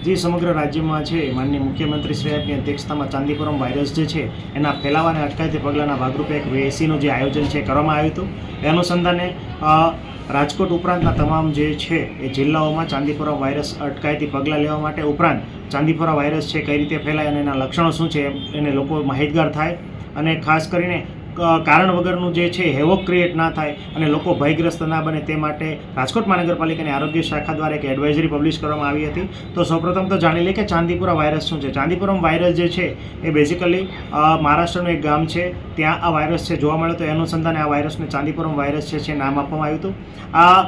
જે સમગ્ર રાજ્યમાં છે માનનીય મુખ્યમંત્રી શ્રી સાહેબની અધ્યક્ષતામાં ચાંદીપુરમ વાયરસ જે છે એના ફેલાવાને અટકાયતી પગલાંના ભાગરૂપે એક વેસીનું જે આયોજન છે કરવામાં આવ્યું હતું. એ અનુસંધાને રાજકોટ ઉપરાંતના તમામ જે છે એ જિલ્લાઓમાં ચાંદીપુરા વાયરસ અટકાયતી પગલાં લેવા માટે ઉપરાંત ચાંદીપુરા વાયરસ છે કઈ રીતે ફેલાય અને એના લક્ષણો શું છે એને લોકો માહિતગાર થાય અને ખાસ કરીને કારણ વગરનું જે છે હેવોક ક્રિએટ ના થાય અને લોકો ભયગ્રસ્ત ના બને તે માટે રાજકોટ મહાનગરપાલિકાની આરોગ્ય શાખા દ્વારા એક એડવાઇઝરી પબ્લિશ કરવામાં આવી હતી. તો સૌપ્રથમ તો જાણી લઈએ કે ચાંદીપુરા વાયરસ શું છે. ચાંદીપુરમ વાયરસ જે છે એ બેઝિકલી મહારાષ્ટ્રનું એક ગામ છે, ત્યાં આ વાયરસ છે જોવા મળ્યો. તો એ અનુસંધાને આ વાયરસને ચાંદીપુરમ વાયરસ છે નામ આપવામાં આવ્યું હતું. આ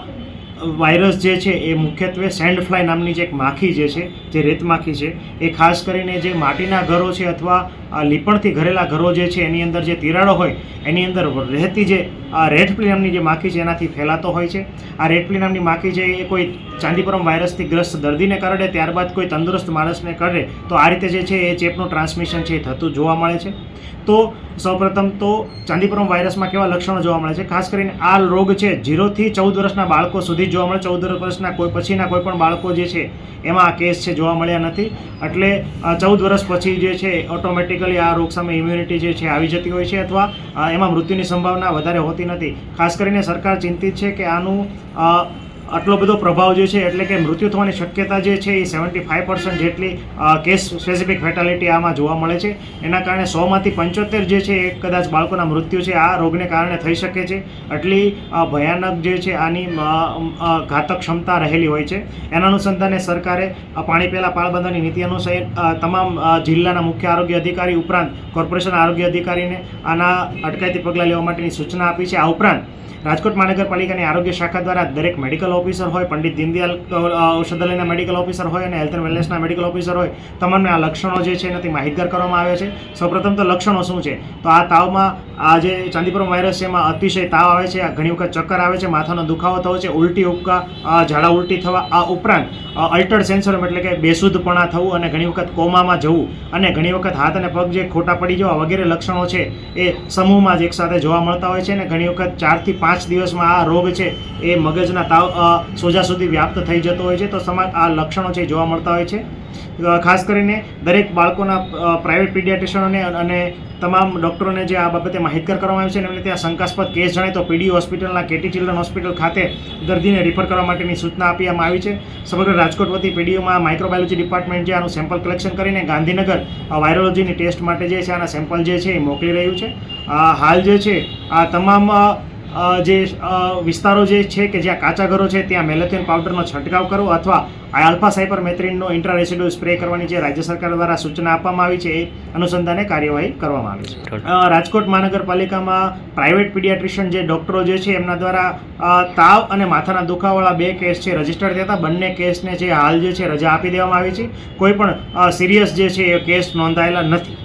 વાયરસ જે છે એ મુખ્યત્વે સેન્ડ ફ્લાય નામની જે એક માખી જે રેત માખી છે એ ખાસ કરીને જે માટીના ઘરો છે અથવા લીપણથી ઘરેલા ઘરો જે છે એની અંદર જે તિરાડો હોય એની અંદર રહેતી જે રેડફ્લી નામની જે માખી છે એનાથી ફેલાતો હોય છે. આ રેડફ્લી નામની માખી છે એ કોઈ ચાંદીપુરમ વાયરસથી ગ્રસ્ત દર્દીને કરડે ત્યારબાદ કોઈ તંદુરસ્ત માણસને કરડે તો આ રીતે જે છે એ ચેપનું ટ્રાન્સમિશન છે એ થતું જોવા મળે છે. તો સૌપ્રથમ તો ચાંદીપુરમ વાયરસમાં કેવા લક્ષણો જોવા મળે છે. ખાસ કરીને આ રોગ છે 0 થી 14 વર્ષના બાળકો સુધી જોવા મળે. 14 વર્ષના કોઈ પછીના કોઈ પણ બાળકો જે છે એમાં આ કેસ છે જોવા મળ્યા નથી. એટલે 14 વર્ષ પછી જે છે ઓટોમેટિકલી આ રોગ સામે ઇમ્યુનિટી જે છે આવી જતી હોય છે અથવા એમાં મૃત્યુની સંભાવના વધારે હોતી નથી. ખાસ કરીને સરકાર ચિંતિત છે કે આનું આટલો બધો પ્રભાવ જે છે એટલે કે મૃત્યુ થવાની શક્યતા જે છે એ 75% જેટલી કેસ સ્પેસિફિક ફેટાલિટી આમાં જોવા મળે છે. એના કારણે 100માંથી 75 જે છે એ કદાચ બાળકોના મૃત્યુ છે આ રોગને કારણે થઈ શકે છે. એટલી ભયાનક જે છે આની ઘાતક ક્ષમતા રહેલી હોય છે. એના અનુસંધાને સરકારે પાણી પહેલા પાળબાંધાની નીતિ અનુસાર તમામ જિલ્લાના મુખ્ય આરોગ્ય અધિકારી ઉપરાંત કોર્પોરેશન આરોગ્ય અધિકારીને આના અટકાયતી પગલાં લેવા માટેની સૂચના આપી છે. આ ઉપરાંત રાજકોટ મહાનગરપાલિકાની આરોગ્ય શાખા દ્વારા દરેક મેડિકલ ઓફિસર હોય, પંડિત દીનદયાલ ઔષધાલયના મેડિકલ ઓફિસર હોય અને હેલ્થ એન્ડ વેલનેસના મેડિકલ ઓફિસર હોય, તમામને આ લક્ષણો જે છે એનાથી માહિતગાર કરવામાં આવે છે. સૌપ્રથમ તો લક્ષણો શું છે તો આ તાવમાં આ જે ચાંદીપુરમ વાયરસ છે એમાં અતિશય તાવ આવે છે, ઘણી વખત ચક્કર આવે છે, માથાનો દુખાવો થવો છે, ઉલટી ઉપકા, ઝાડા ઉલટી થવા, આ ઉપરાંત અલ્ટર્ડ સેન્સરમ એટલે કે બેસુદ્ધપણા થવું અને ઘણી વખત કોમામાં જવું અને ઘણી વખત હાથ અને પગ જે ખોટા પડી જવા વગેરે લક્ષણો છે એ સમૂહમાં જ એકસાથે જોવા મળતા હોય છે. અને ઘણી વખત 4 થી 5 દિવસમાં આ રોગ છે એ મગજના તાવ સોજા સુધી વ્યાપ્ત થઈ જતો હોય છે. તો આ લક્ષણો છે જોવા મળતા હોય છે. ખાસ કરીને દરેક બાળકોના પ્રાઇવેટ પીડિયાટ્રિશિયનોને અને તમામ ડૉક્ટરોને જે આ બાબતે માહિતગાર કરવામાં આવે છે અને એમને ત્યાં શંકાસ્પદ કેસ જણાય તો પીડી હોસ્પિટલના કેટી ચિલ્ડ્રન હોસ્પિટલ ખાતે દર્દીને રિફર કરવા માટેની સૂચના આપવામાં આવી છે. સમગ્ર રાજકોટ વતી પીડીયુમાં માઇક્રોબાયોલોજી ડિપાર્ટમેન્ટ જે આનું સેમ્પલ કલેક્શન કરીને ગાંધીનગર વાયરોલોજીની ટેસ્ટ માટે જે છે આના સેમ્પલ જે છે એ મોકલી રહ્યું છે. હાલ જે છે આ તમામ જે વિસ્તારો જે છે કે જ્યાં કાચા ઘરો છે ત્યાં મેલેથિયન પાવડરનો છંટકાવ કરવો અથવા આલ્ફા સાયપરમેથ્રિનનો ઇન્ટ્રારેસિડ્યુલ સ્પ્રે કરવાની જે રાજ્ય સરકાર દ્વારા સૂચના આપવામાં આવી છે એ અનુસંધાને કાર્યવાહી કરવામાં આવી છે. રાજકોટ મહાનગરપાલિકામાં પ્રાઇવેટ પીડિયાટ્રિશિયન જે ડૉક્ટરો જે છે એમના દ્વારા તાવ અને માથાના દુખાવાવાળા 2 કેસ છે રજીસ્ટર્ડ થયા હતા. બંને કેસને જે હાલ જે છે રજા આપી દેવામાં આવી છે. કોઈ પણ સિરિયસ જે છે એ કેસ નોંધાયેલા નથી.